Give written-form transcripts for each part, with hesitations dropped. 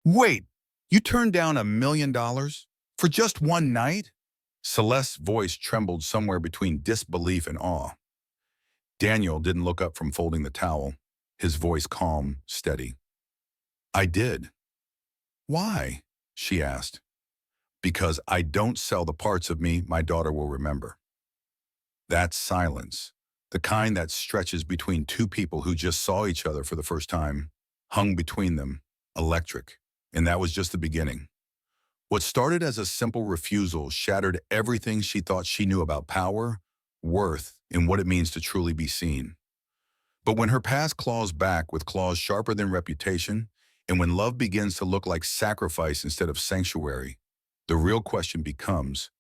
Wait, you turned down $1 million for just one night? Celeste's voice trembled somewhere between disbelief and awe. Daniel didn't look up from folding the towel, his voice calm, steady. I did. Why? She asked. Because I don't sell the parts of me my daughter will remember. That's silence, the kind that stretches between two people who just saw each other for the first time, hung between them, electric. And that was just the beginning. What started as a simple refusal shattered everything she thought she knew about power, worth, and what it means to truly be seen. But when her past claws back with claws sharper than reputation, and when love begins to look like sacrifice instead of sanctuary, the real question becomes,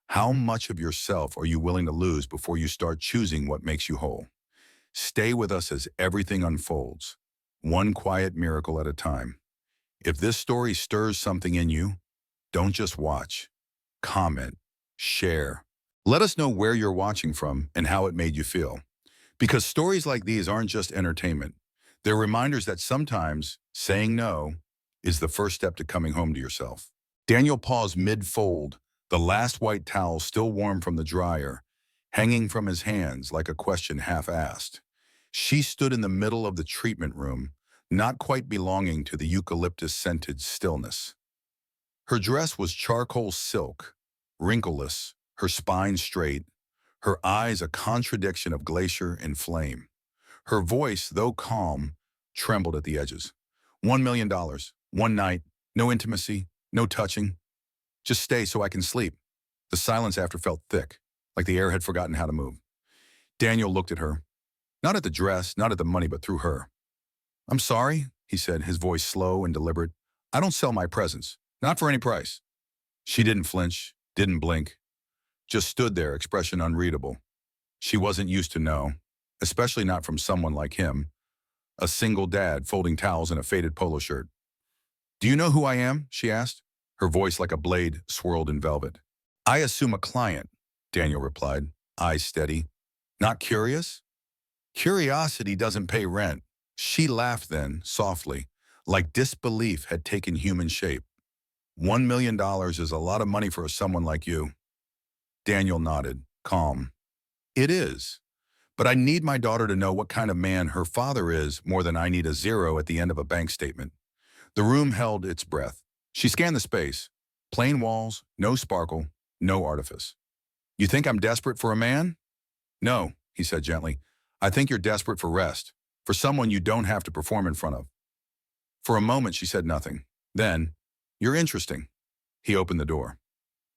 how much of yourself are you willing to lose before you start choosing what makes you whole? Stay with us as everything unfolds, one quiet miracle at a time. If this story stirs something in you, don't just watch. Comment, share. Let us know where you're watching from and how it made you feel. Because stories like these aren't just entertainment. They're reminders that sometimes saying no is the first step to coming home to yourself. Daniel paused mid-fold, the last white towel still warm from the dryer, hanging from his hands like a question half-asked. She stood in the middle of the treatment room, not quite belonging to the eucalyptus-scented stillness. Her dress was charcoal silk, wrinkleless, her spine straight, her eyes a contradiction of glacier and flame. Her voice, though calm, trembled at the edges. $1 million, one night, no intimacy, no touching. Just stay so I can sleep. The silence after felt thick, like the air had forgotten how to move. Daniel looked at her, not at the dress, not at the money, but through her. I'm sorry, he said, his voice slow and deliberate. I don't sell my presence, not for any price. She didn't flinch, didn't blink, just stood there, expression unreadable. She wasn't used to no, especially not from someone like him, a single dad folding towels in a faded polo shirt. Do you know who I am? She asked, her voice like a blade swirled in velvet. I assume a client, Daniel replied, eyes steady. Not curious? Curiosity doesn't pay rent. She laughed then, softly, like disbelief had taken human shape. $1 million is a lot of money for someone like you. Daniel nodded, calm. It is. But I need my daughter to know what kind of man her father is more than I need a zero at the end of a bank statement. The room held its breath. She scanned the space. Plain walls, no sparkle, no artifice. You think I'm desperate for a man? No, he said gently. I think you're desperate for rest, for someone you don't have to perform in front of. For a moment, she said nothing. Then, you're interesting. He opened the door.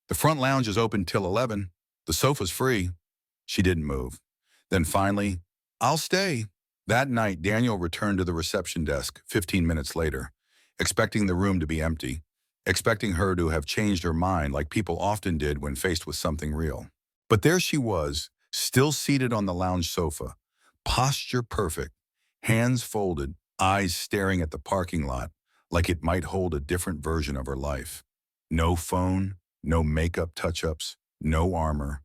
The front lounge is open till 11. The sofa's free. She didn't move. Then finally, I'll stay. That night, Daniel returned to the reception desk 15 minutes later, expecting the room to be empty, expecting her to have changed her mind like people often did when faced with something real. But there she was, still seated on the lounge sofa, posture perfect, hands folded, eyes staring at the parking lot like it might hold a different version of her life. No phone, no makeup touch-ups, no armor,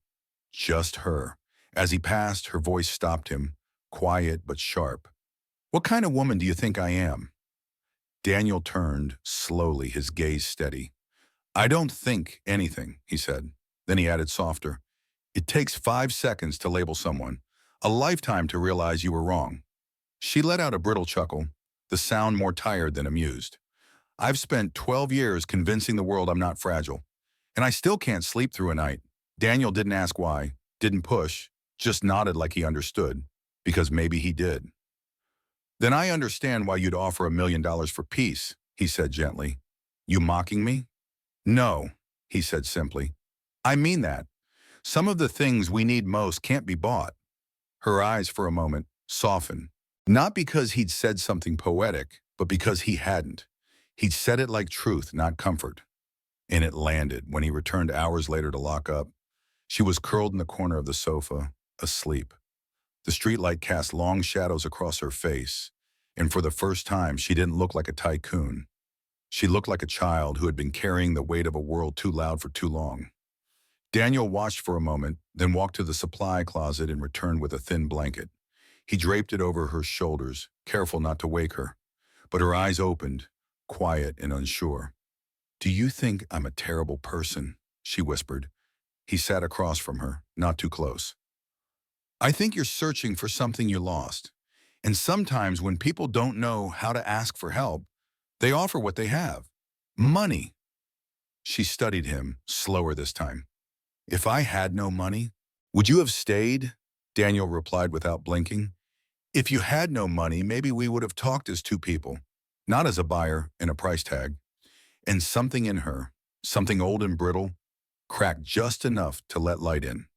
just her. As he passed, her voice stopped him, quiet but sharp. What kind of woman do you think I am? Daniel turned, slowly, his gaze steady. I don't think anything, he said. Then he added softer. It takes 5 seconds to label someone, a lifetime to realize you were wrong. She let out a brittle chuckle, the sound more tired than amused. I've spent 12 years convincing the world I'm not fragile, and I still can't sleep through a night. Daniel didn't ask why, didn't push, just nodded like he understood, because maybe he did. Then I understand why you'd offer $1 million for peace, he said gently. You mocking me? No, he said simply. I mean that. Some of the things we need most can't be bought. Her eyes for a moment softened, not because he'd said something poetic, but because he hadn't. He'd said it like truth, not comfort. And it landed when he returned hours later to lock up. She was curled in the corner of the sofa, asleep. The streetlight cast long shadows across her face, and for the first time, she didn't look like a tycoon. She looked like a child who had been carrying the weight of a world too loud for too long. Daniel watched for a moment, then walked to the supply closet and returned with a thin blanket. He draped it over her shoulders, careful not to wake her. But her eyes opened, quiet and unsure. "Do you think I'm a terrible person?" she whispered. He sat across from her, not too close. "I think you're searching for something you lost. And sometimes when people don't know how to ask for help, they offer what they have. Money." She studied him, slower this time. "If I had no money, would you have stayed?" Daniel replied without blinking. "If you had no money, maybe we would have talked as two people, not as a buyer and a price tag." And something in her, something old and brittle, cracked just enough to let light in.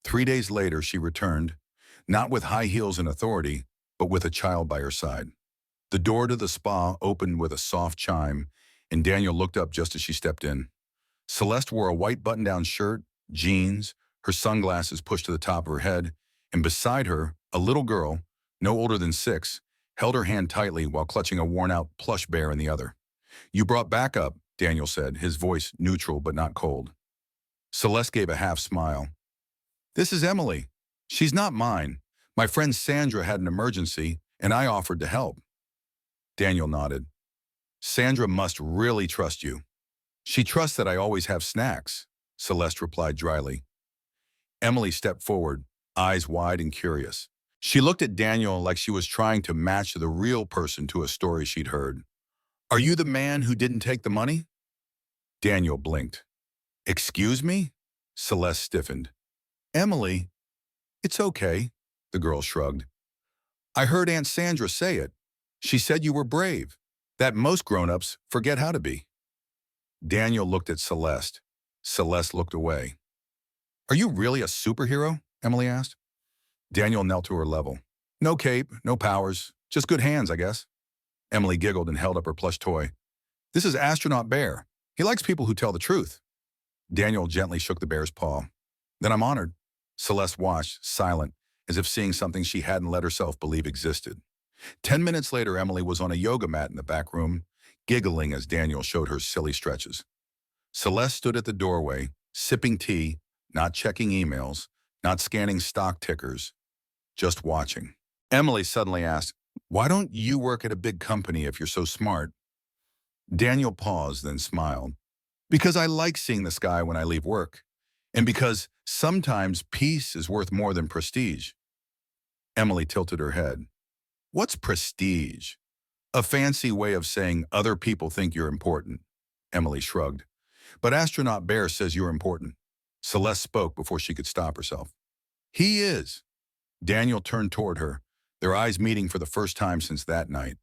3 days later, she returned, not with high heels and authority, but with a child by her side. The door to the spa opened with a soft chime, and Daniel looked up just as she stepped in. Celeste wore a white button-down shirt, jeans, her sunglasses pushed to the top of her head, and beside her, a little girl, no older than 6, held her hand tightly while clutching a worn-out plush bear in the other. "You brought backup," Daniel said, his voice neutral but not cold. Celeste gave a half smile. "This is Emily. She's not mine. My friend Sandra had an emergency, and I offered to help." Daniel nodded. "Sandra must really trust you." "She trusts that I always have snacks," Celeste replied dryly. Emily stepped forward, eyes wide and curious. She looked at Daniel like she was trying to match the real person to a story she'd heard. "Are you the man who didn't take the money?" Daniel blinked. "Excuse me?" Celeste stiffened. "Emily, it's okay," the girl shrugged. "I heard Aunt Sandra say it. She said you were brave, that most grown-ups forget how to be." Daniel looked at Celeste. Celeste looked away. "Are you really a superhero?" Emily asked. Daniel knelt to her level. "No cape, no powers, just good hands, I guess." Emily giggled and held up her plush toy. "This is Astronaut Bear. He likes people who tell the truth." Daniel gently shook the bear's paw. "Then I'm honored." Celeste watched, silent, as if seeing something she hadn't let herself believe existed. 10 minutes later, Emily was on a yoga mat in the back room, giggling as Daniel showed her silly stretches. Celeste stood at the doorway, sipping tea, not checking emails, not scanning stock tickers, just watching. Emily suddenly asked, "Why don't you work at a big company if you're so smart?" Daniel paused, then smiled. "Because I like seeing the sky when I leave work, and because sometimes peace is worth more than prestige." Emily tilted her head. "What's prestige?" "A fancy way of saying other people think you're important." Emily shrugged. "But Astronaut Bear says you're important." Celeste spoke before she could stop herself. "He is." Daniel turned toward her, their eyes meeting for the first time since that night.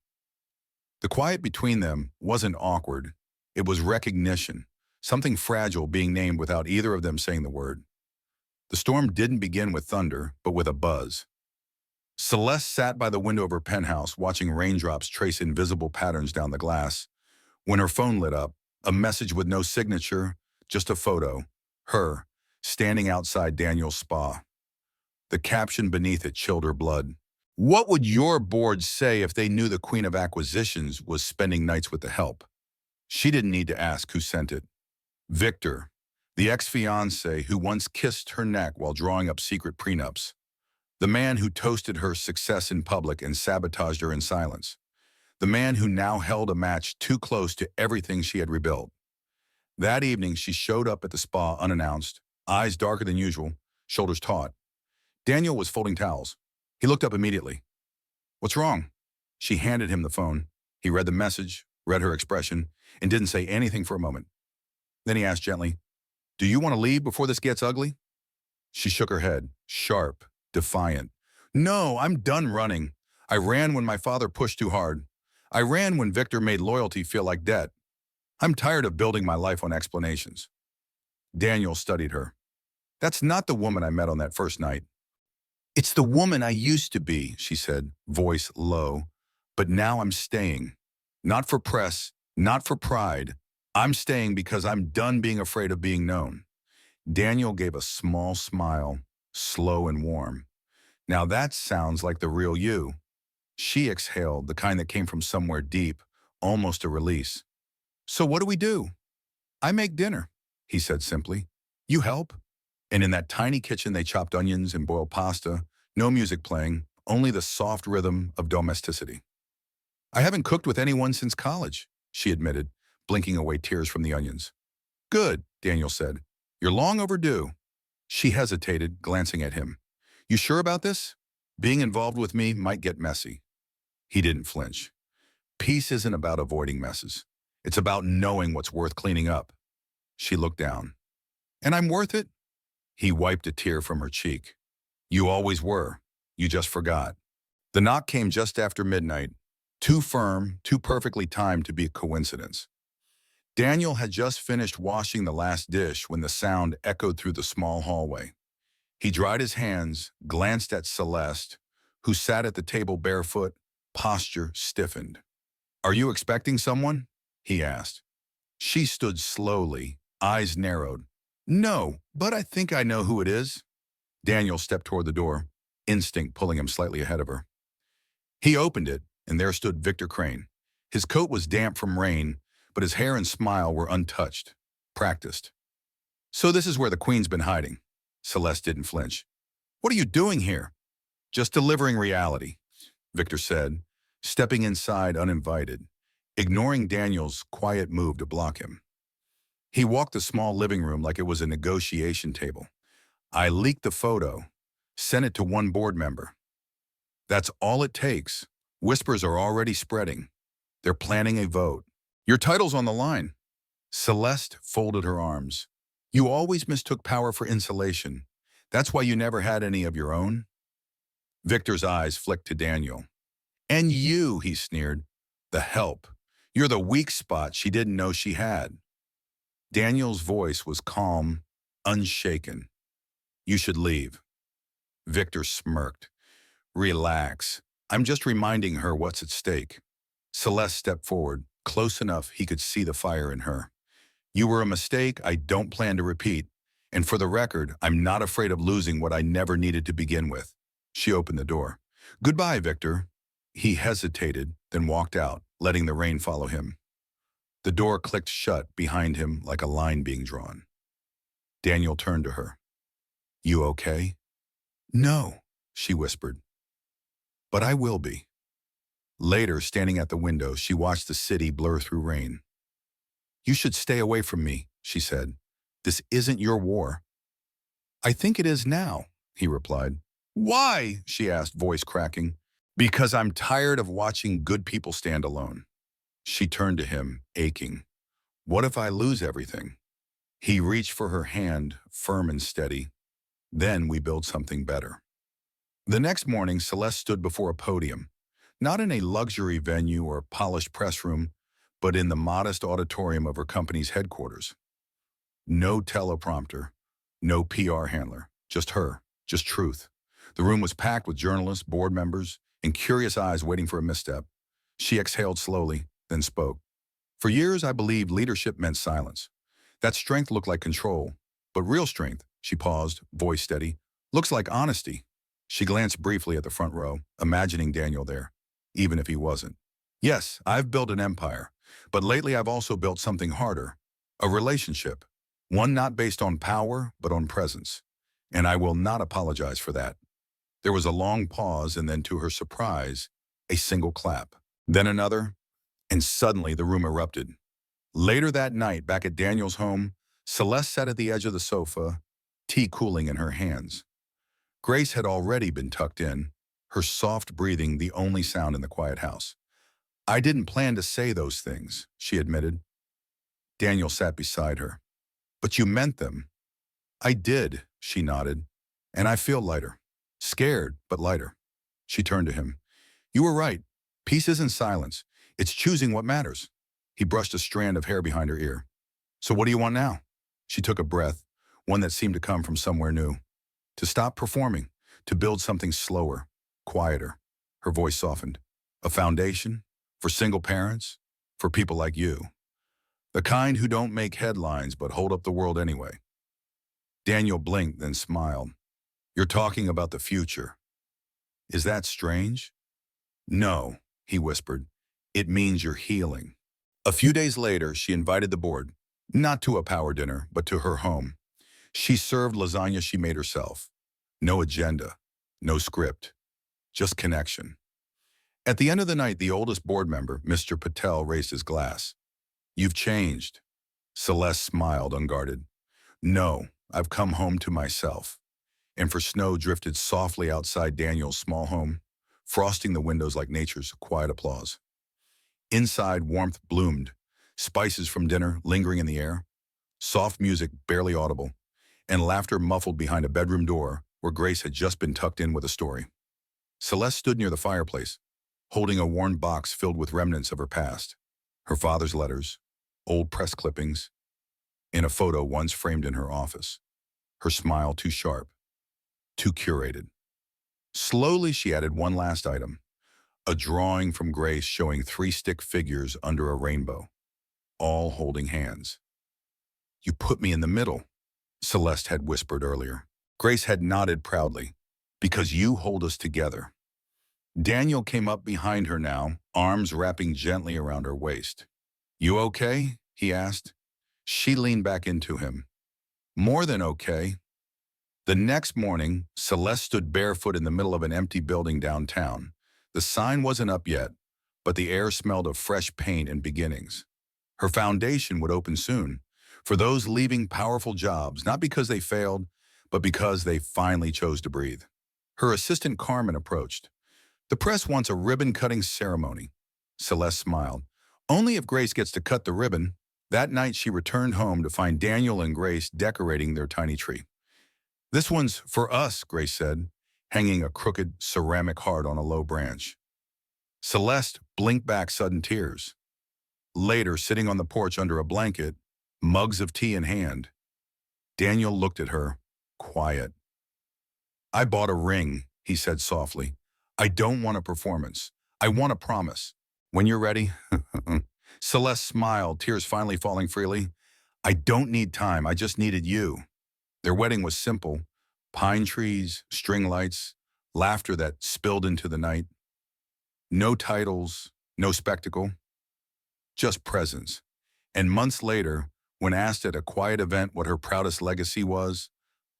The quiet between them wasn't awkward. It was recognition, something fragile being named without either of them saying the word. The storm didn't begin with thunder, but with a buzz. Celeste sat by the window of her penthouse, watching raindrops trace invisible patterns down the glass. When her phone lit up, a message with no signature, just a photo, her, standing outside Daniel's spa. The caption beneath it chilled her blood. "What would your board say if they knew the Queen of Acquisitions was spending nights with the help?" She didn't need to ask who sent it. Victor, the ex-fiancé who once kissed her neck while drawing up secret prenups. The man who toasted her success in public and sabotaged her in silence. The man who now held a match too close to everything she had rebuilt. That evening, she showed up at the spa unannounced, eyes darker than usual, shoulders taut. Daniel was folding towels. He looked up immediately. "What's wrong?" She handed him the phone. He read the message, read her expression, and didn't say anything for a moment. Then he asked gently, "Do you want to leave before this gets ugly?" She shook her head, sharp, defiant. "No, I'm done running. I ran when my father pushed too hard. I ran when Victor made loyalty feel like debt. I'm tired of building my life on explanations." Daniel studied her. "That's not the woman I met on that first night." "It's the woman I used to be," she said, voice low. "But now I'm staying. Not for press, not for pride. I'm staying because I'm done being afraid of being known." Daniel gave a small smile, slow and warm. "Now that sounds like the real you." She exhaled, the kind that came from somewhere deep, almost a release. "So what do we do?" "I make dinner," he said simply. "You help?" And in that tiny kitchen, they chopped onions and boiled pasta, no music playing, only the soft rhythm of domesticity. "I haven't cooked with anyone since college." she admitted, blinking away tears from the onions. Good, Daniel said. You're long overdue. She hesitated, glancing at him. You sure about this? Being involved with me might get messy. He didn't flinch. Peace isn't about avoiding messes. It's about knowing what's worth cleaning up. She looked down. And I'm worth it? He wiped a tear from her cheek. You always were. You just forgot. The knock came just after midnight. Too firm, too perfectly timed to be a coincidence. Daniel had just finished washing the last dish when the sound echoed through the small hallway. He dried his hands, glanced at Celeste, who sat at the table barefoot, posture stiffened. Are you expecting someone? He asked. She stood slowly, eyes narrowed. No, but I think I know who it is. Daniel stepped toward the door, instinct pulling him slightly ahead of her. He opened it, and there stood Victor Crane. His coat was damp from rain, but his hair and smile were untouched, practiced. So this is where the Queen's been hiding. Celeste didn't flinch. What are you doing here? Just delivering reality, Victor said, stepping inside uninvited, ignoring Daniel's quiet move to block him. He walked the small living room like it was a negotiation table. I leaked the photo, sent it to one board member. That's all it takes. Whispers are already spreading. They're planning a vote. Your title's on the line. Celeste folded her arms. You always mistook power for insulation. That's why you never had any of your own? Victor's eyes flicked to Daniel. And you, he sneered. The help. You're the weak spot she didn't know she had. Daniel's voice was calm, unshaken. You should leave. Victor smirked. Relax. I'm just reminding her what's at stake. Celeste stepped forward, close enough he could see the fire in her. You were a mistake I don't plan to repeat. And for the record, I'm not afraid of losing what I never needed to begin with. She opened the door. Goodbye, Victor. He hesitated, then walked out, letting the rain follow him. The door clicked shut behind him like a line being drawn. Daniel turned to her. You okay? No, she whispered. But I will be. Later, standing at the window, she watched the city blur through rain. You should stay away from me, she said. This isn't your war. I think it is now, he replied. Why? She asked, voice cracking. Because I'm tired of watching good people stand alone. She turned to him, aching. What if I lose everything? He reached for her hand, firm and steady. Then we build something better. The next morning, Celeste stood before a podium, not in a luxury venue or polished press room, but in the modest auditorium of her company's headquarters. No teleprompter, no PR handler, just her, just truth. The room was packed with journalists, board members, and curious eyes waiting for a misstep. She exhaled slowly, then spoke. For years, I believed leadership meant silence. That strength looked like control, but real strength, she paused, voice steady, looks like honesty. She glanced briefly at the front row, imagining Daniel there, even if he wasn't. Yes, I've built an empire, but lately I've also built something harder, a relationship, one not based on power, but on presence. And I will not apologize for that. There was a long pause, and then to her surprise, a single clap, then another, and suddenly the room erupted. Later that night, back at Daniel's home, Celeste sat at the edge of the sofa, tea cooling in her hands. Grace had already been tucked in, her soft breathing the only sound in the quiet house. I didn't plan to say those things, she admitted. Daniel sat beside her. But you meant them. I did, she nodded. And I feel lighter. Scared, but lighter. She turned to him. You were right. Peace isn't silence. It's choosing what matters. He brushed a strand of hair behind her ear. So what do you want now? She took a breath, one that seemed to come from somewhere new. To stop performing, to build something slower, quieter. Her voice softened. A foundation? For single parents? For people like you. The kind who don't make headlines but hold up the world anyway. Daniel blinked, then smiled. You're talking about the future. Is that strange? No, he whispered. It means you're healing. A few days later, she invited the board, not to a power dinner, but to her home. She served lasagna she made herself. No agenda, no script, just connection. At the end of the night, the oldest board member, Mr. Patel, raised his glass. You've changed. Celeste smiled, unguarded. No, I've come home to myself. And for snow drifted softly outside Daniel's small home, frosting the windows like nature's quiet applause. Inside, warmth bloomed, spices from dinner lingering in the air, soft music barely audible, and laughter muffled behind a bedroom door where Grace had just been tucked in with a story. Celeste stood near the fireplace, holding a worn box filled with remnants of her past, her father's letters, old press clippings, and a photo once framed in her office, her smile too sharp, too curated. Slowly, she added one last item, a drawing from Grace showing three stick figures under a rainbow, all holding hands. You put me in the middle, Celeste had whispered earlier. Grace had nodded proudly, because you hold us together. Daniel came up behind her now, arms wrapping gently around her waist. You okay? He asked. She leaned back into him. More than okay. The next morning, Celeste stood barefoot in the middle of an empty building downtown. The sign wasn't up yet, but the air smelled of fresh paint and beginnings. Her foundation would open soon, for those leaving powerful jobs, not because they failed, but because they finally chose to breathe. Her assistant Carmen approached. The press wants a ribbon-cutting ceremony. Celeste smiled. Only if Grace gets to cut the ribbon. That night she returned home to find Daniel and Grace decorating their tiny tree. This one's for us, Grace said, hanging a crooked ceramic heart on a low branch. Celeste blinked back sudden tears. Later, sitting on the porch under a blanket, mugs of tea in hand, Daniel looked at her, quiet. I bought a ring, he said softly. I don't want a performance. I want a promise. When you're ready. Celeste smiled, tears finally falling freely. I don't need time. I just needed you. Their wedding was simple. Pine trees, string lights, laughter that spilled into the night. No titles, no spectacle, just presence. And months later, when asked at a quiet event what her proudest legacy was,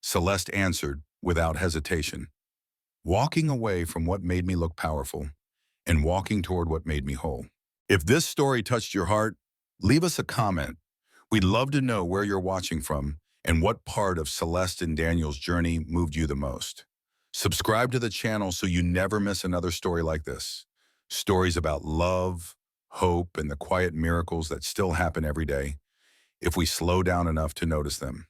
Celeste answered without hesitation. Walking away from what made me look powerful and walking toward what made me whole. If this story touched your heart, leave us a comment. We'd love to know where you're watching from and what part of Celeste and Daniel's journey moved you the most. Subscribe to the channel so you never miss another story like this. Stories about love, hope, and the quiet miracles that still happen every day if we slow down enough to notice them.